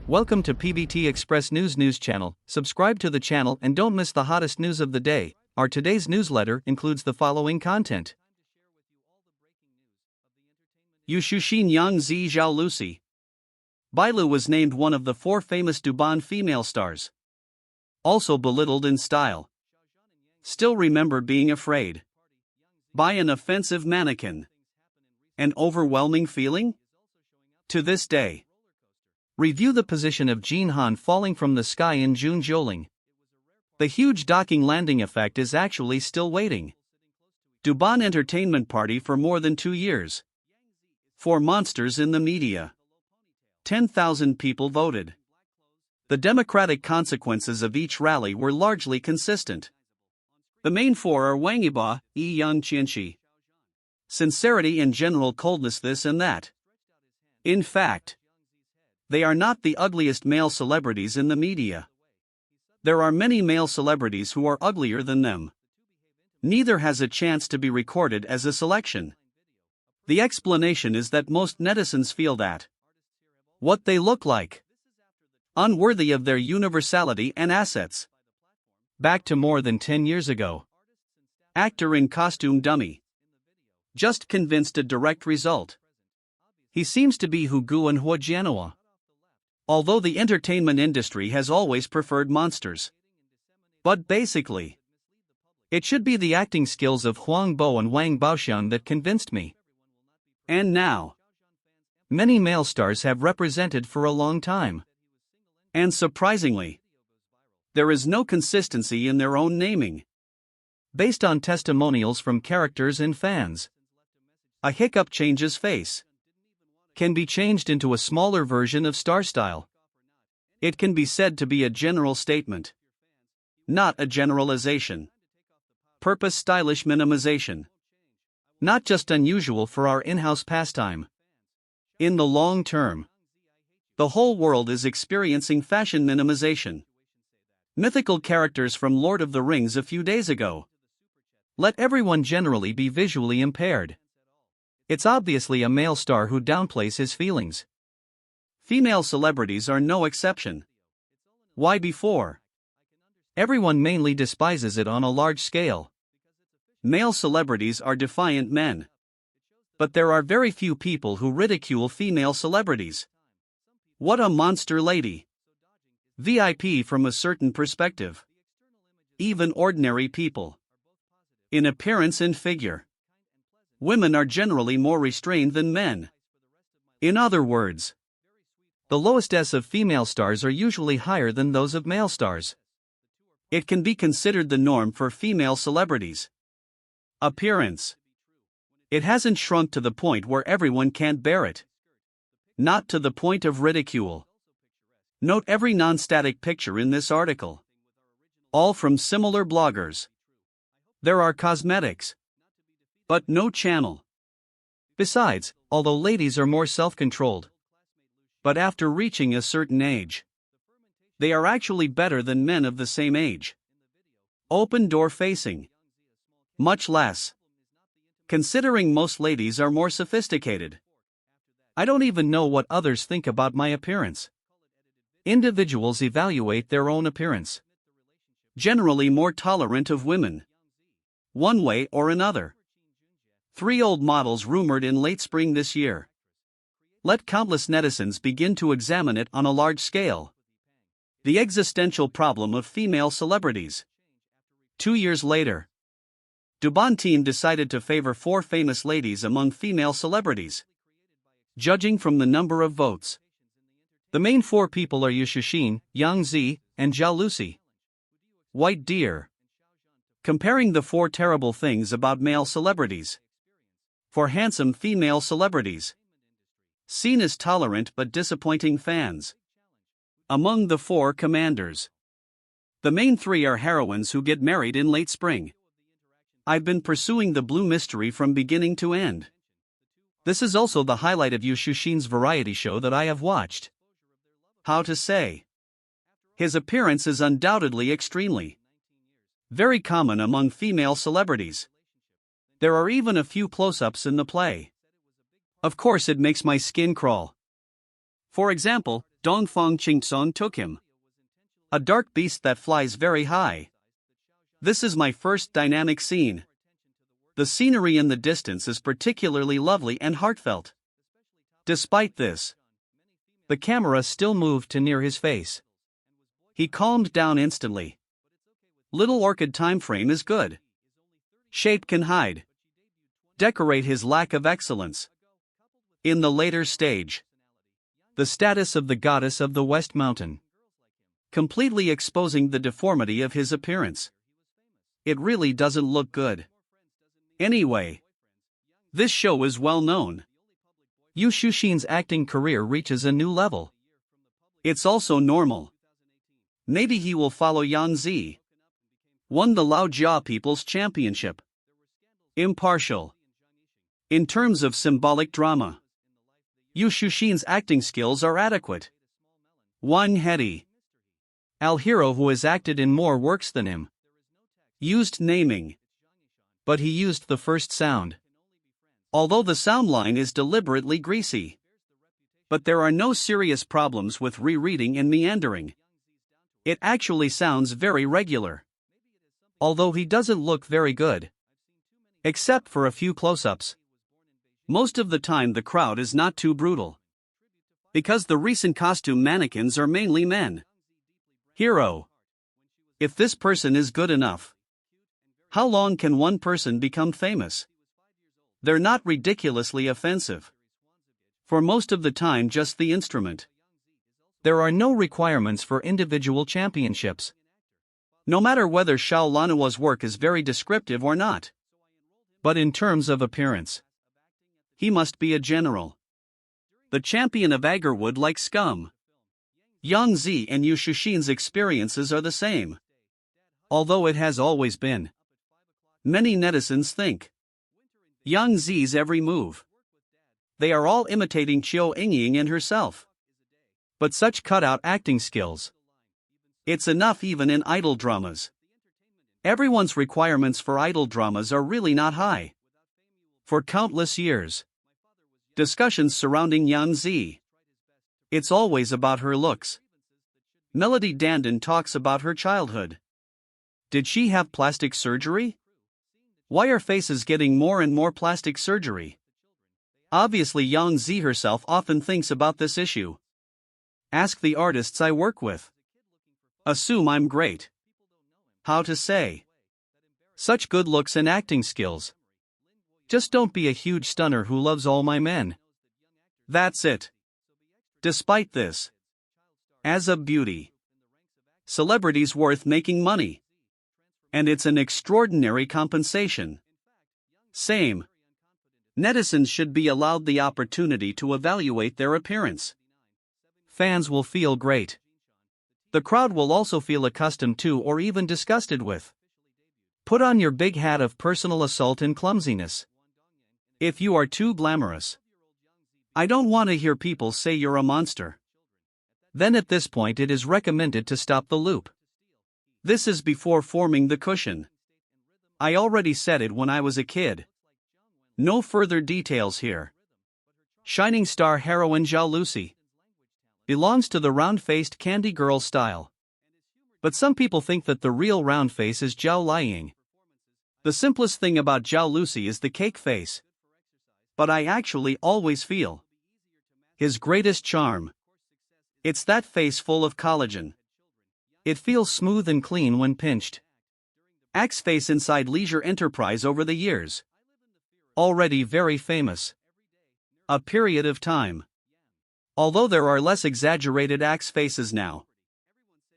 Welcome to pvtexpressnews news channel. Subscribe to the channel and don't miss the hottest news of the day. Our today's newsletter includes the following content. Yushuxin Yangzi Zhao Lucy. Bailu was named one of the 4 famous Duban female stars. Also belittled in style. Still remember being afraid by an offensive mannequin. An overwhelming feeling? To this day. Review the position of Jin Han falling from the sky in June Zhouling. The huge docking landing effect is actually still waiting. Duban entertainment party for more than 2 years. 4 monsters in the media. 10,000 people voted. The democratic consequences of each rally were largely consistent. The main 4 are Wang Yiba, Yi Yang Qianxi. Sincerity and general coldness, this and that. In fact, they are not the ugliest male celebrities in the media. There are many male celebrities who are uglier than them. Neither has a chance to be recorded as a selection. The explanation is that most netizens feel that what they look like unworthy of their universality and assets. Back to more than 10 years ago. Actor in costume dummy. Just convinced a direct result. He seems to be Hu Gu and Hua Jianhua. Although the entertainment industry has always preferred monsters. But basically, it should be the acting skills of Huang Bo and Wang Baoxian that convinced me. And now, many male stars have represented for a long time. And surprisingly, there is no consistency in their own naming. Based on testimonials from characters and fans. A hiccup changes face. Can be changed into a smaller version of star style. It can be said to be a general statement. Not a generalization. Purpose stylish minimization. Not just unusual for our in-house pastime. In the long term, the whole world is experiencing fashion minimization. Mythical characters from Lord of the Rings a few days ago. Let everyone generally be visually impaired. It's obviously a male star who downplays his feelings. Female celebrities are no exception. Why before? Everyone mainly despises it on a large scale. Male celebrities are defiant men. But there are very few people who ridicule female celebrities. What a monster lady. VIP from a certain perspective. Even ordinary people. In appearance and figure. Women are generally more restrained than men. In other words, the lowest S of female stars are usually higher than those of male stars. It can be considered the norm for female celebrities. Appearance. It hasn't shrunk to the point where everyone can't bear it. Not to the point of ridicule. Note every non-static picture in this article. All from similar bloggers. There are cosmetics. But no channel. Besides, although ladies are more self-controlled. But after reaching a certain age, they are actually better than men of the same age. Open door facing. Much less. Considering most ladies are more sophisticated. I don't even know what others think about my appearance. Individuals evaluate their own appearance. Generally more tolerant of women. One way or another. 3 old models rumored in late spring this year. Let countless netizens begin to examine it on a large scale. The existential problem of female celebrities. 2 years later, Duban team decided to favor 4 famous ladies among female celebrities. Judging from the number of votes. The main 4 people are Yushuxin, Yangzi, and Zhao Lucy. White deer. Comparing the 4 terrible things about male celebrities. For handsome female celebrities. Seen as tolerant but disappointing fans. Among the 4 commanders. The main 3 are heroines who get married in late spring. I've been pursuing the blue mystery from beginning to end. This is also the highlight of Yushuxin's variety show that I have watched. How to say? His appearance is undoubtedly extremely very common among female celebrities. There are even a few close-ups in the play. Of course it makes my skin crawl. For example, Dongfang Qingtsong took him. A dark beast that flies very high. This is my first dynamic scene. The scenery in the distance is particularly lovely and heartfelt. Despite this, the camera still moved to near his face. He calmed down instantly. Little orchid time frame is good. Shape can hide. Decorate his lack of excellence. In the later stage, the status of the goddess of the West Mountain, completely exposing the deformity of his appearance. It really doesn't look good. Anyway, this show is well known. Yu Shushin's acting career reaches a new level. It's also normal. Maybe he will follow Yangzi. Won the Laojia People's Championship. Impartial. In terms of symbolic drama, Yu Shushin's acting skills are adequate. 1. Heady. Al hero who has acted in more works than him. Used naming. But he used the first sound. Although the sound line is deliberately greasy. But there are no serious problems with rereading and meandering. It actually sounds very regular. Although he doesn't look very good. Except for a few close-ups. Most of the time the crowd is not too brutal. Because the recent costume mannequins are mainly men. Hero. If this person is good enough, how long can one person become famous? They're not ridiculously offensive. For most of the time just the instrument. There are no requirements for individual championships. No matter whether Xiao Lanua's work is very descriptive or not. But in terms of appearance, he must be a general. The champion of Agarwood like scum. Yangzi and Yu Shushin's experiences are the same. Although it has always been. Many netizens think Yangzi's every move. They are all imitating Qiu Yingying and herself. But such cutout acting skills. It's enough even in idol dramas. Everyone's requirements for idol dramas are really not high. For countless years, discussions surrounding Yangzi. It's always about her looks. Melody Dandon talks about her childhood. Did she have plastic surgery? Why are faces getting more and more plastic surgery? Obviously Yangzi herself often thinks about this issue. Ask the artists I work with. Assume I'm great. How to say? Such good looks and acting skills. Just don't be a huge stunner who loves all my men. That's it. Despite this, as a beauty, celebrity's worth making money. And it's an extraordinary compensation. Same. Netizens should be allowed the opportunity to evaluate their appearance. Fans will feel great. The crowd will also feel accustomed to or even disgusted with. Put on your big hat of personal assault and clumsiness. If you are too glamorous, I don't want to hear people say you're a monster. Then at this point it is recommended to stop the loop. This is before forming the cushion. I already said it when I was a kid. No further details here. Shining star heroine Zhao Lucy belongs to the round-faced candy girl style. But some people think that the real round face is Zhao Liying. The simplest thing about Zhao Lucy is the cake face. But I actually always feel his greatest charm. It's that face full of collagen. It feels smooth and clean when pinched. Axe face inside Leisure Enterprise over the years. Already very famous. A period of time. Although there are less exaggerated axe faces now.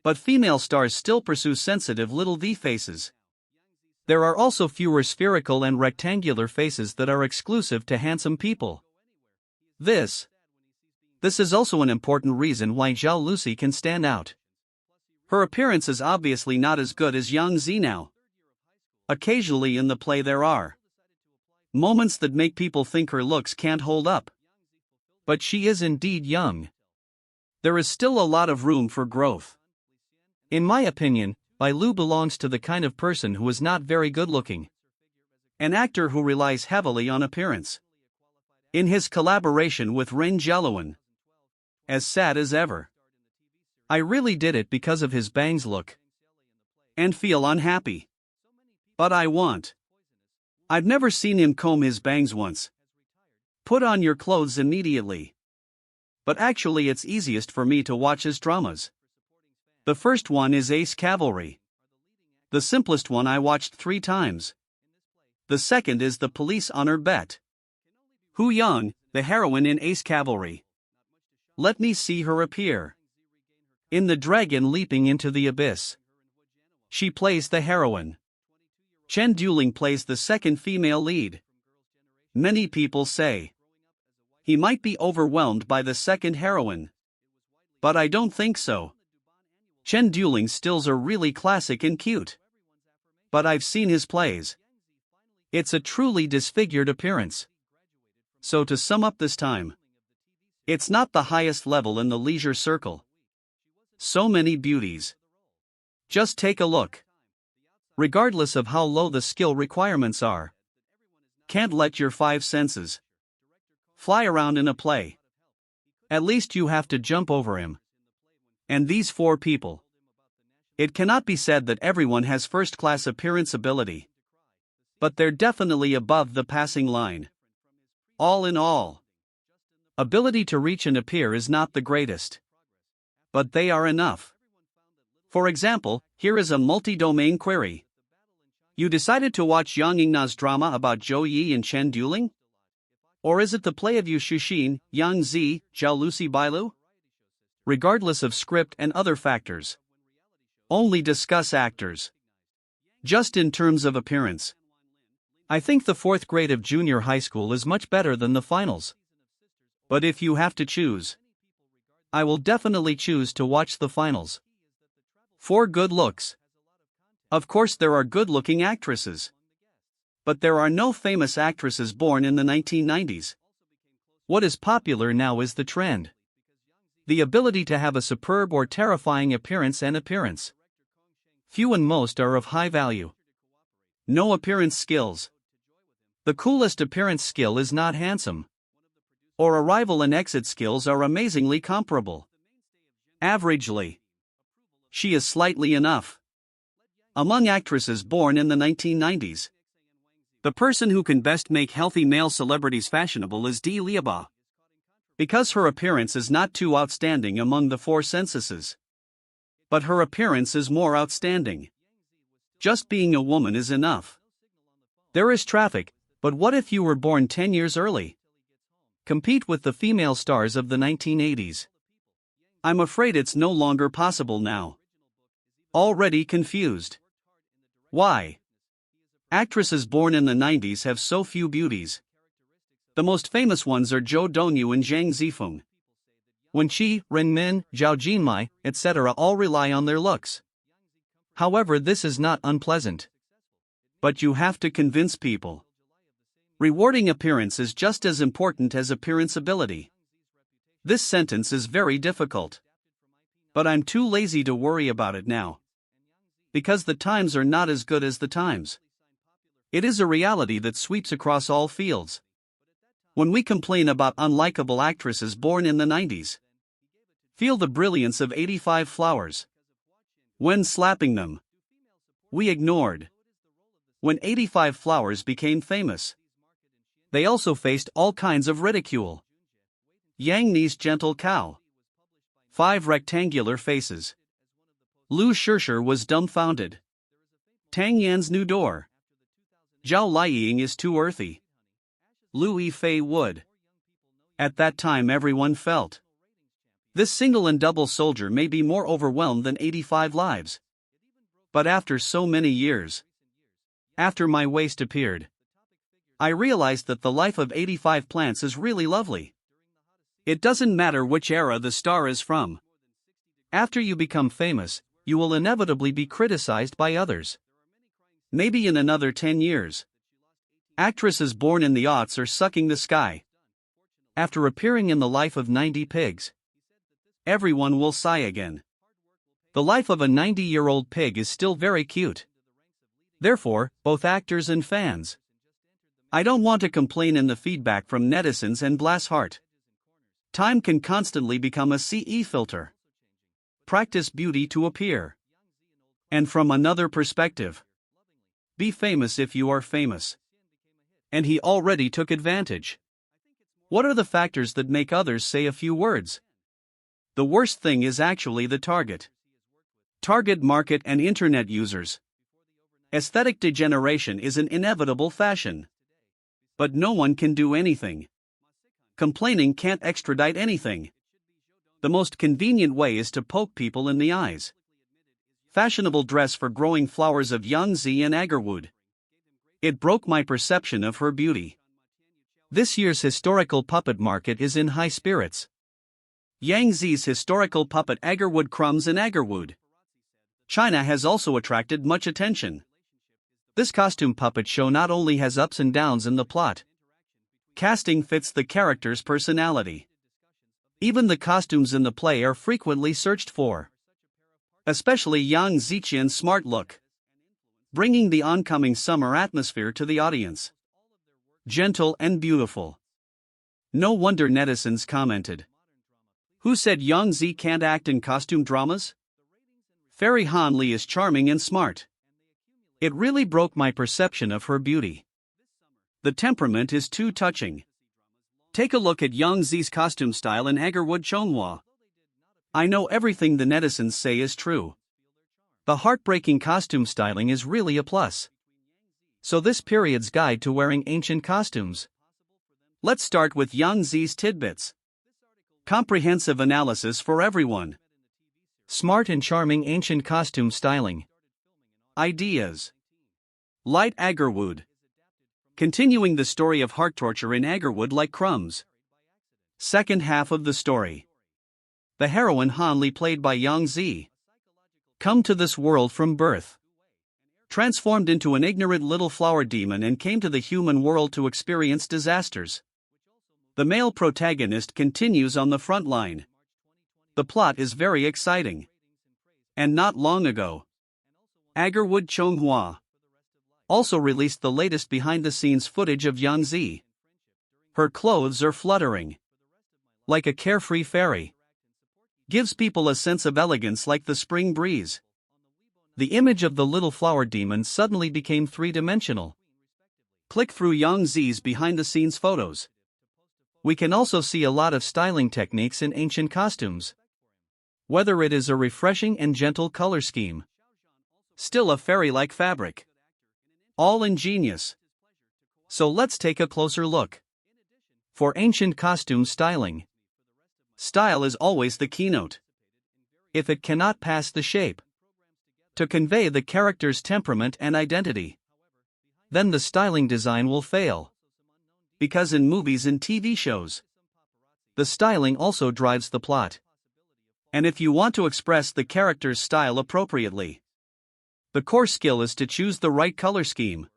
But female stars still pursue sensitive little V faces. There are also fewer spherical and rectangular faces that are exclusive to handsome people. This is also an important reason why Zhao Lucy can stand out. Her appearance is obviously not as good as Yangzi now. Occasionally in the play there are moments that make people think her looks can't hold up. But she is indeed young. There is still a lot of room for growth. In my opinion, Bai Lu belongs to the kind of person who is not very good looking. An actor who relies heavily on appearance. In his collaboration with Ren Jialuan. As sad as ever. I really did it because of his bangs look. And feel unhappy. But I've never seen him comb his bangs once. Put on your clothes immediately. But actually it's easiest for me to watch his dramas. The first one is Ace Cavalry. The simplest one I watched 3 times. The second is The Police Honor Bet. Hu Yang, the heroine in Ace Cavalry. Let me see her appear. In The Dragon Leaping into the Abyss. She plays the heroine. Chen Duling plays the second female lead. Many people say he might be overwhelmed by the second heroine. But I don't think so. Chen Duling's stills are really classic and cute. But I've seen his plays. It's a truly disfigured appearance. So to sum up this time, it's not the highest level in the leisure circle. So many beauties. Just take a look. Regardless of how low the skill requirements are. Can't let your 5 senses fly around in a play. At least you have to jump over him. And these 4 people. It cannot be said that everyone has first-class appearance ability. But they're definitely above the passing line. All in all, ability to reach and appear is not the greatest. But they are enough. For example, here is a multi-domain query. You decided to watch Yang Yingna's drama about Zhou Yi and Chen Duling? Or is it the play of Yu Shuxin, Yangzi, Zhao Lucy Bailu? Regardless of script and other factors. Only discuss actors. Just in terms of appearance. I think the 4th grade of junior high school is much better than the finals. But if you have to choose, I will definitely choose to watch the finals. For good looks. Of course there are good-looking actresses. But there are no famous actresses born in the 1990s. What is popular now is the trend. The ability to have a superb or terrifying appearance and appearance. Few and most are of high value. No appearance skills. The coolest appearance skill is not handsome. Or arrival and exit skills are amazingly comparable. Averagely. She is slightly enough. Among actresses born in the 1990s, the person who can best make healthy male celebrities fashionable is Di Liaba. Because her appearance is not too outstanding among the 4 censuses. But her appearance is more outstanding. Just being a woman is enough. There is traffic, but what if you were born 10 years early? Compete with the female stars of the 1980s. I'm afraid it's no longer possible now. Already confused. Why? Actresses born in the 90s have so few beauties. The most famous ones are Zhou Dongyu and Zhang Zifeng. Wen Qi, Ren Min, Zhao Jinmai, etc. all rely on their looks. However, this is not unpleasant. But you have to convince people. Rewarding appearance is just as important as appearance ability. This sentence is very difficult. But I'm too lazy to worry about it now. Because the times are not as good as the times. It is a reality that sweeps across all fields. When we complain about unlikable actresses born in the 90s, feel the brilliance of 85 Flowers. When slapping them, we ignored. When 85 Flowers became famous, they also faced all kinds of ridicule. Yang Ni's Gentle Cow. 5 rectangular faces. Lu Shishir was dumbfounded. Tang Yan's New Door. Zhao Liang is too earthy. Lu Yifei would. At that time everyone felt. This single and double soldier may be more overwhelmed than 85 lives. But after so many years, after my waist appeared, I realized that the life of 85 plants is really lovely. It doesn't matter which era the star is from. After you become famous, you will inevitably be criticized by others. Maybe in another 10 years. Actresses born in the aughts are sucking the sky. After appearing in The Life of 90 Pigs, everyone will sigh again. The life of a 90-year-old pig is still very cute. Therefore, both actors and fans. I don't want to complain in the feedback from netizens and bless heart. Time can constantly become a CE filter. Practice beauty to appear. And from another perspective, be famous if you are famous. And he already took advantage. What are the factors that make others say a few words? The worst thing is actually the target market and internet users. Aesthetic degeneration is an inevitable fashion. But no one can do anything. Complaining can't extradite anything. The most convenient way is to poke people in the eyes. Fashionable dress for growing flowers of Yangzi and agarwood. It broke my perception of her beauty. This year's historical puppet market is in high spirits. Yangzi's historical puppet agarwood crumbs and agarwood. China has also attracted much attention. This costume puppet show not only has ups and downs in the plot. Casting fits the character's personality. Even the costumes in the play are frequently searched for. Especially Yang Ziqian's smart look, bringing the oncoming summer atmosphere to the audience. Gentle and beautiful. No wonder netizens commented. Who said Yangzi can't act in costume dramas? Fairy Han Li is charming and smart. It really broke my perception of her beauty. The temperament is too touching. Take a look at Yangzi's costume style in agarwood chonghua. I know everything the netizens say is true. The heartbreaking costume styling is really a plus. So this period's guide to wearing ancient costumes. Let's start with Yangzi's tidbits. Comprehensive analysis for everyone. Smart and charming ancient costume styling. Ideas. Light agarwood. Continuing the story of heart torture in agarwood like crumbs. Second half of the story. The heroine Han Li played by Yangzi. Come to this world from birth. Transformed into an ignorant little flower demon and came to the human world to experience disasters. The male protagonist continues on the front line. The plot is very exciting. And not long ago, agarwood chonghua also released the latest behind-the-scenes footage of Yangzi. Her clothes are fluttering. Like a carefree fairy. Gives people a sense of elegance like the spring breeze. The image of the little flower demon suddenly became three-dimensional. Click through Yangzi's behind-the-scenes photos. We can also see a lot of styling techniques in ancient costumes. Whether it is a refreshing and gentle color scheme. Still a fairy-like fabric. All ingenious. So let's take a closer look. For ancient costume styling. Style is always the keynote. If it cannot pass the shape to convey the character's temperament and identity, then the styling design will fail. Because in movies and TV shows, the styling also drives the plot. And if you want to express the character's style appropriately, the core skill is to choose the right color scheme.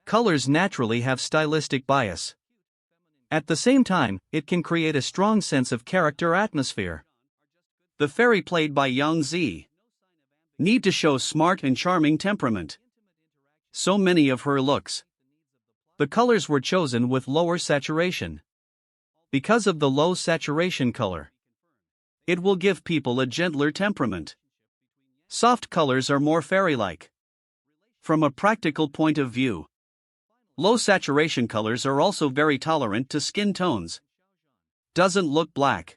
Colors naturally have stylistic bias. At the same time, it can create a strong sense of character atmosphere. The fairy played by Yangzi need to show smart and charming temperament. So many of her looks. The colors were chosen with lower saturation. Because of the low saturation color, it will give people a gentler temperament. Soft colors are more fairy-like. From a practical point of view, low saturation colors are also very tolerant to skin tones. Doesn't look black.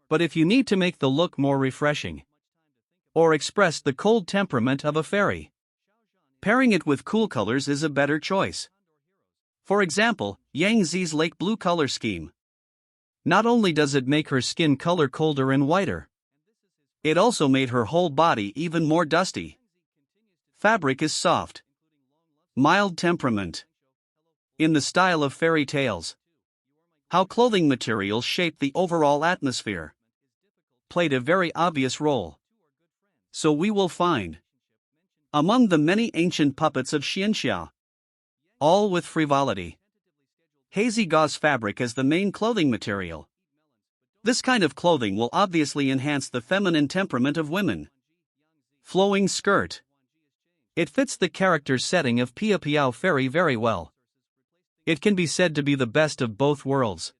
But if you need to make the look more refreshing, or express the cold temperament of a fairy, pairing it with cool colors is a better choice. For example, Yangzi's lake blue color scheme. Not only does it make her skin color colder and whiter, it also made her whole body even more dusty. Fabric is soft. Mild temperament. In the style of fairy tales. How clothing materials shape the overall atmosphere played a very obvious role. So we will find among the many ancient puppets of Xianxia, all with frivolity. Hazy gauze fabric as the main clothing material. This kind of clothing will obviously enhance the feminine temperament of women. Flowing skirt. It fits the character setting of Pia Piao Fairy very well. It can be said to be the best of both worlds.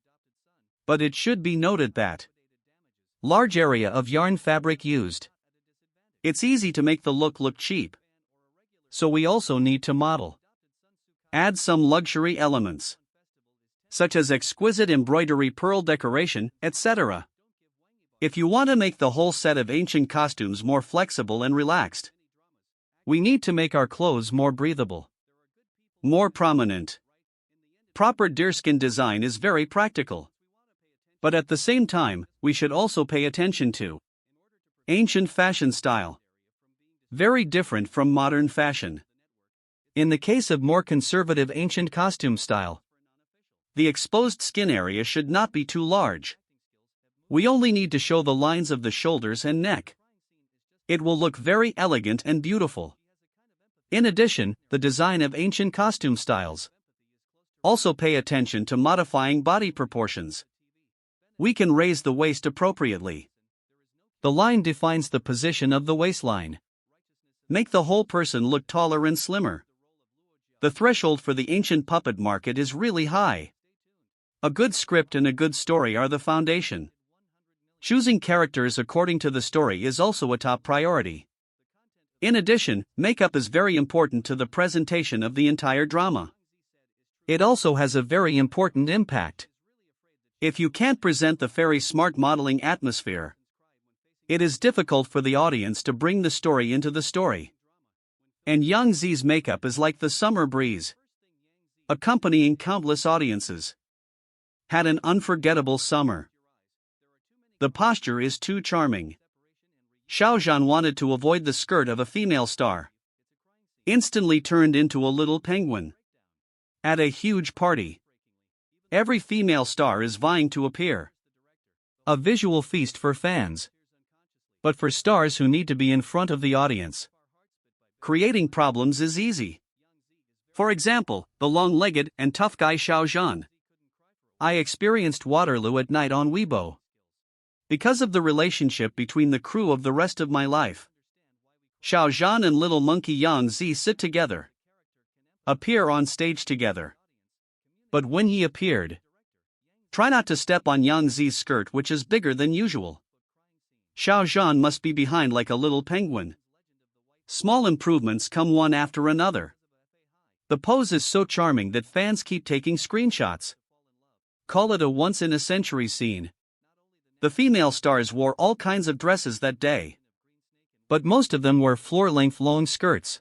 But it should be noted that Large area of yarn fabric used. It's easy to make the look cheap. So we also need to model. Add some luxury elements, such as exquisite embroidery, pearl decoration, etc. If you want to make the whole set of ancient costumes more flexible and relaxed, we need to make our clothes more breathable, more prominent. Proper deerskin design is very practical. But at the same time, we should also pay attention to ancient fashion style. Very different from modern fashion. In the case of more conservative ancient costume style, the exposed skin area should not be too large. We only need to show the lines of the shoulders and neck. It will look very elegant and beautiful. In addition, the design of ancient costume styles. Also pay attention to modifying body proportions. We can raise the waist appropriately. The line defines the position of the waistline. Make the whole person look taller and slimmer. The threshold for the ancient puppet market is really high. A good script and a good story are the foundation. Choosing characters according to the story is also a top priority. In addition, makeup is very important to the presentation of the entire drama. It also has a very important impact. If you can't present the very smart modeling atmosphere, it is difficult for the audience to bring the story into the story. And Yangzi's makeup is like the summer breeze, accompanying countless audiences. Had an unforgettable summer. The posture is too charming. Xiaozhan wanted to avoid the skirt of a female star. Instantly turned into a little penguin. At a huge party, every female star is vying to appear. A visual feast for fans. But for stars who need to be in front of the audience, creating problems is easy. For example, the long-legged and tough guy Xiaozhan. I experienced Waterloo at night on Weibo. Because of the relationship between the crew of the rest of my life. Xiaozhan and little monkey Yangzi sit together. Appear on stage together. But when he appeared, try not to step on Yangzi's skirt, which is bigger than usual. Xiaozhan must be behind like a little penguin. Small improvements come one after another. The pose is so charming that fans keep taking screenshots. Call it a once-in-a-century scene. The female stars wore all kinds of dresses that day. But most of them wore floor-length long skirts.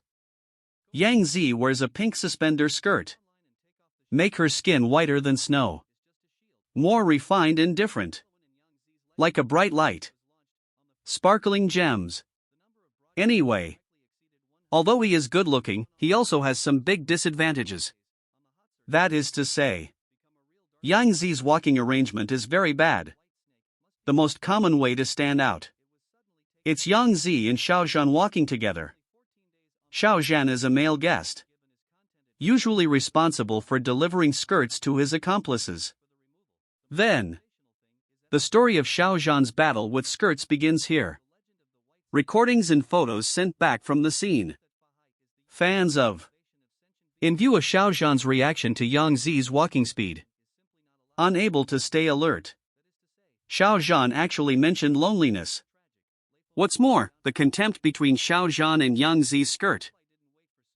Yangzi wears a pink suspender skirt. Make her skin whiter than snow. More refined and different. Like a bright light. Sparkling gems. Anyway, although he is good-looking, he also has some big disadvantages. That is to say, Yangzi's walking arrangement is very bad. The most common way to stand out. It's Yangzi and Xiaozhan walking together. Xiaozhan is a male guest, usually responsible for delivering skirts to his accomplices. Then, the story of Xiaozhan's battle with skirts begins here. Recordings and photos sent back from the scene. Fans of. In view of Xiaozhan's reaction to Yangzi's walking speed. Unable to stay alert. Xiaozhan actually mentioned loneliness. What's more, the contempt between Xiaozhan and Yangzi's skirt.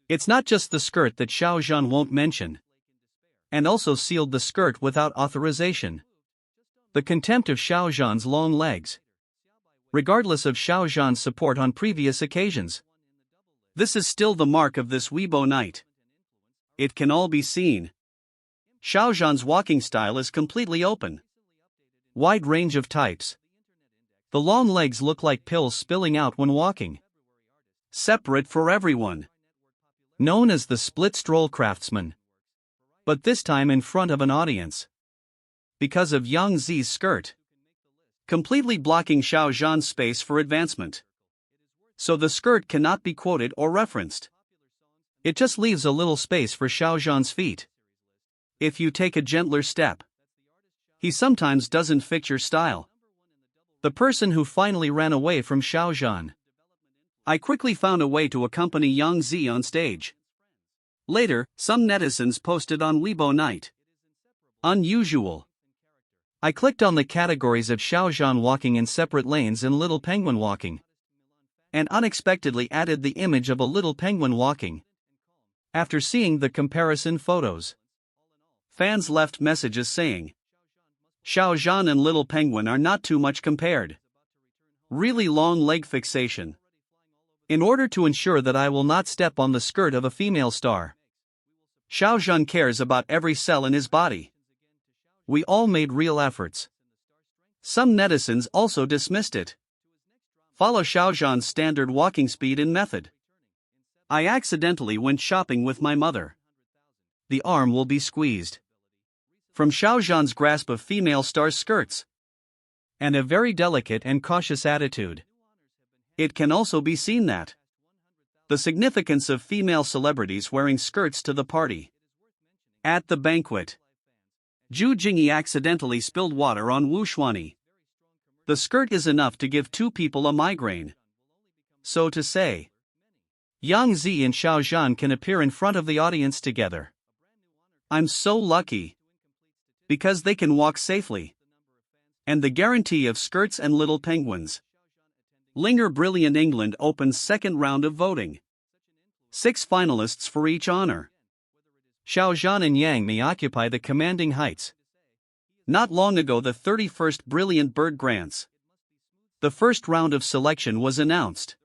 It's not just the skirt that Xiaozhan won't mention. And also sealed the skirt without authorization. The contempt of Xiaozhan's long legs. Regardless of Xiaozhan's support on previous occasions. This is still the mark of this Weibo night. It can all be seen. Xiaozhan's walking style is completely open. Wide range of types. The long legs look like pills spilling out when walking. Separate for everyone. Known as the split stroll craftsman. But this time in front of an audience. Because of Yangzi's skirt. Completely blocking Xiaozhan's space for advancement. So the skirt cannot be quoted or referenced. It just leaves a little space for Xiaozhan's feet. If you take a gentler step. He sometimes doesn't fit your style. The person who finally ran away from Xiaozhan. I quickly found a way to accompany Yangzi on stage. Later, some netizens posted on Weibo night. Unusual. I clicked on the categories of Xiaozhan walking in separate lanes and little penguin walking, and unexpectedly added the image of a little penguin walking. After seeing the comparison photos, fans left messages saying, Xiaozhan and little penguin are not too much compared. Really long leg fixation. In order to ensure that I will not step on the skirt of a female star, Xiaozhan cares about every cell in his body. We all made real efforts. Some netizens also dismissed it. Follow Xiaozhan's standard walking speed and method. I accidentally went shopping with my mother. The arm will be squeezed. From Xiaozhan's grasp of female stars' skirts. And a very delicate and cautious attitude. It can also be seen that the significance of female celebrities wearing skirts to the party. At the banquet, Zhu Jingyi accidentally spilled water on Wu Xuanyi. The skirt is enough to give two people a migraine. So to say, Yangzi and Xiaozhan can appear in front of the audience together. I'm so lucky. Because they can walk safely. And the guarantee of skirts and little penguins. Linger Brilliant England opens second round of voting. 6 finalists for each honor. Xiaozhan and Yangzi occupy the commanding heights. Not long ago the 31st Brilliant Bird Grants. The first round of selection was announced.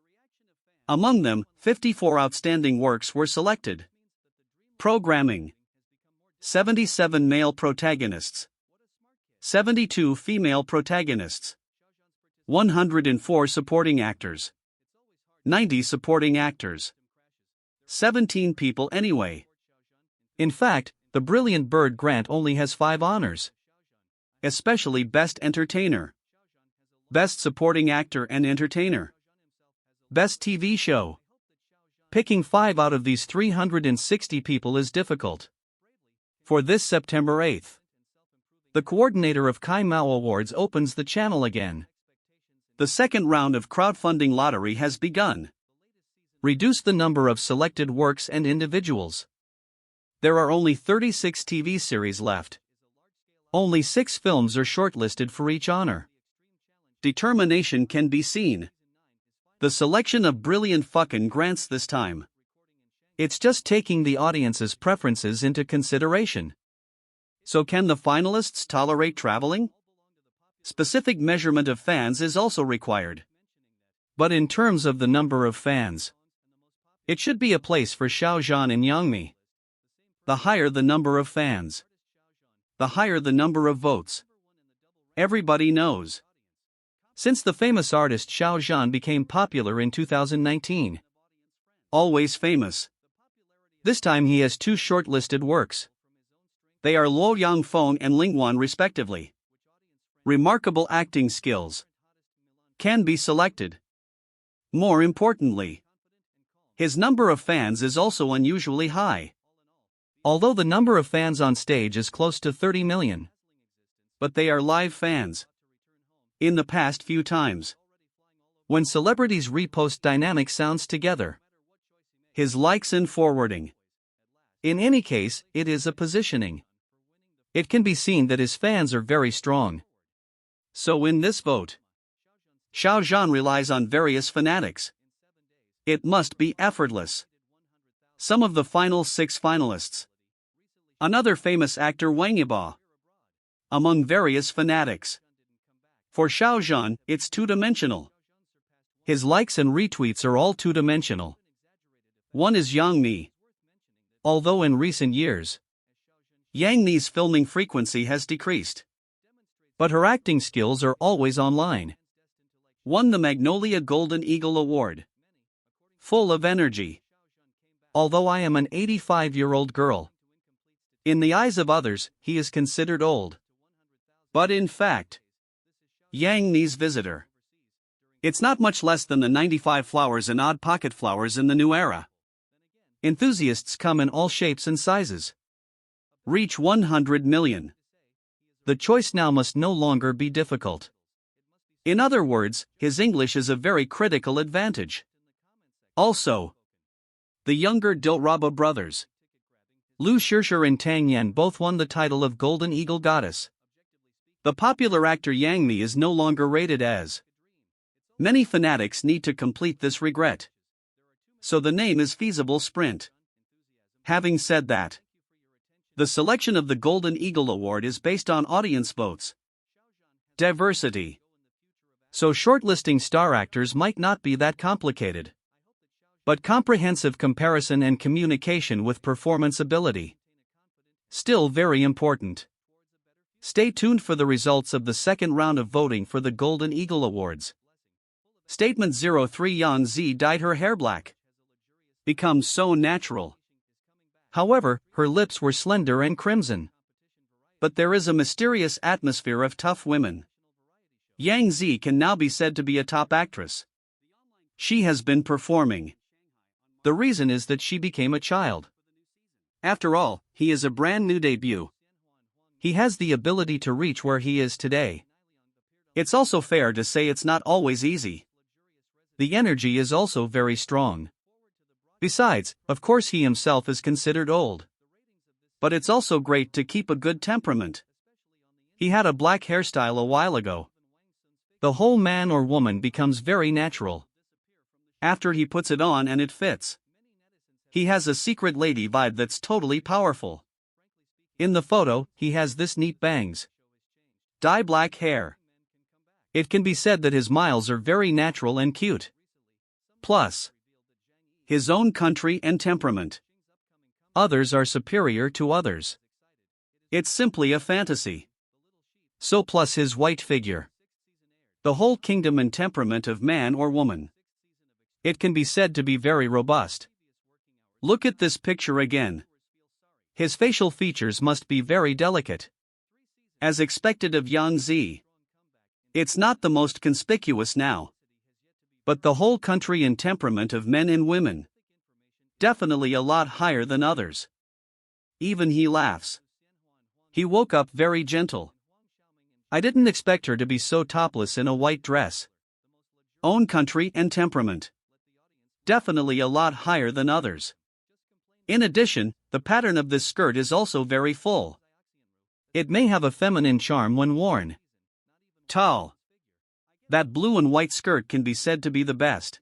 Among them, 54 outstanding works were selected. Programming. 77 male protagonists. 72 female protagonists. 104 supporting actors. 90 supporting actors. 17 people anyway. In fact, the Brilliant Bird Grant only has 5 honors. Especially Best Entertainer. Best Supporting Actor and Entertainer. Best TV Show. Picking 5 out of these 360 people is difficult. For this September 8th, the coordinator of Kai Mao Awards opens the channel again. The second round of crowdfunding lottery has begun. Reduce the number of selected works and individuals. There are only 36 TV series left. Only 6 films are shortlisted for each honor. Determination can be seen. The selection of Brilliant fucking grants this time. It's just taking the audience's preferences into consideration. So can the finalists tolerate traveling? Specific measurement of fans is also required. But in terms of the number of fans, it should be a place for Xiaozhan and Yangzi. The higher the number of fans, the higher the number of votes. Everybody knows. Since the famous artist Xiaozhan became popular in 2019. Always famous. This time he has 2 shortlisted works. They are Luo Yangfeng and Lingwan respectively. Remarkable acting skills. Can be selected. More importantly, his number of fans is also unusually high. Although the number of fans on stage is close to 30 million. But they are live fans. In the past few times, when celebrities repost dynamic sounds together, his likes and forwarding. In any case, it is a positioning. It can be seen that his fans are very strong. So in this vote, Xiaozhan relies on various fanatics. It must be effortless. Some of the final 6 finalists. Another famous actor Wang Yibo. Among various fanatics. For Xiaozhan, it's two-dimensional. His likes and retweets are all two-dimensional. One is Yangzi. Although in recent years, Yangzi's filming frequency has decreased. But her acting skills are always online. Won the Magnolia Golden Eagle Award. Full of energy. Although I am an 85-year-old girl. In the eyes of others, he is considered old. But in fact, Yangzi's visitor. It's not much less than the 95 flowers and odd pocket flowers in the new era. Enthusiasts come in all shapes and sizes. Reach 100 million. The choice now must no longer be difficult. In other words, his English is a very critical advantage. Also, the younger Dilraba brothers, Lu Shishir and Tang Yan, both won the title of Golden Eagle Goddess. The popular actor Yangzi is no longer rated as. Many fanatics need to complete this regret. So the name is feasible sprint. Having said that, the selection of the Golden Eagle Award is based on audience votes. Diversity. So shortlisting star actors might not be that complicated. But comprehensive comparison and communication with performance ability. Still very important. Stay tuned for the results of the second round of voting for the Golden Eagle Awards. Statement 03 Yangzi dyed her hair black. Becomes so natural. However, her lips were slender and crimson. But there is a mysterious atmosphere of tough women. Yangzi can now be said to be a top actress. She has been performing. The reason is that she became a child. After all, he is a brand new debut. He has the ability to reach where he is today. It's also fair to say it's not always easy. The energy is also very strong. Besides, of course he himself is considered old. But it's also great to keep a good temperament. He had a black hairstyle a while ago. The whole man or woman becomes very natural. After he puts it on and it fits. He has a secret lady vibe that's totally powerful. In the photo, he has this neat bangs. Dye black hair. It can be said that his smiles are very natural and cute. Plus, his own country and temperament. Others are superior to others. It's simply a fantasy. So plus his white figure. The whole kingdom and temperament of man or woman. It can be said to be very robust. Look at this picture again. His facial features must be very delicate. As expected of Yangzi. It's not the most conspicuous now. But the whole country and temperament of men and women. Definitely a lot higher than others. Even he laughs. He woke up very gentle. I didn't expect her to be so topless in a white dress. Own country and temperament. Definitely a lot higher than others. In addition, the pattern of this skirt is also very full. It may have a feminine charm when worn. Tall. That blue and white skirt can be said to be the best.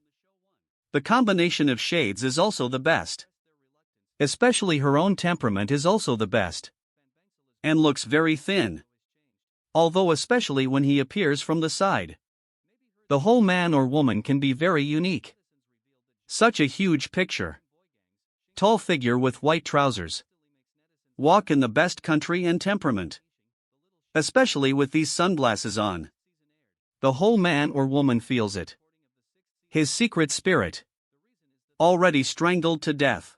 The combination of shades is also the best. Especially her own temperament is also the best. And looks very thin. Although especially when he appears from the side. The whole man or woman can be very unique. Such a huge picture. Tall figure with white trousers. Walk in the best country and temperament. Especially with these sunglasses on. The whole man or woman feels it. His secret spirit. Already strangled to death.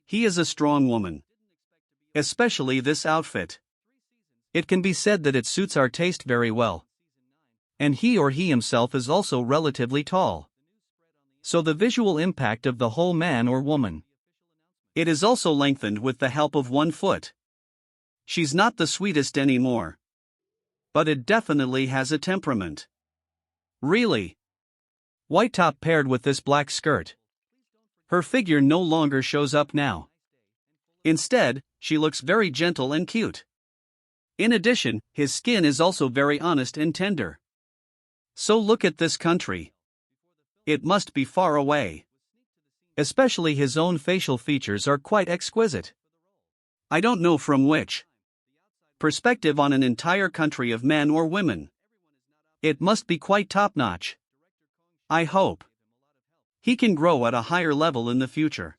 He is a strong woman. Especially this outfit. It can be said that it suits our taste very well. And he or he himself is also relatively tall. So the visual impact of the whole man or woman. It is also lengthened with the help of one foot. She's not the sweetest anymore. But it definitely has a temperament. Really. White top paired with this black skirt. Her figure no longer shows up now. Instead, she looks very gentle and cute. In addition, his skin is also very honest and tender. So look at this country. It must be far away. Especially his own facial features are quite exquisite. I don't know from which perspective on an entire country of men or women. It must be quite top-notch. I hope he can grow at a higher level in the future.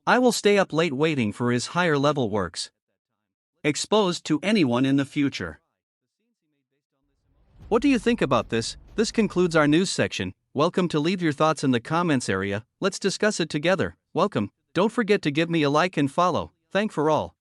I will stay up late waiting for his higher level works. Exposed to anyone in the future. What do you think about this? This concludes our news section. Welcome to leave your thoughts in the comments area. Let's discuss it together. Welcome. Don't forget to give me a like and follow. Thank for all.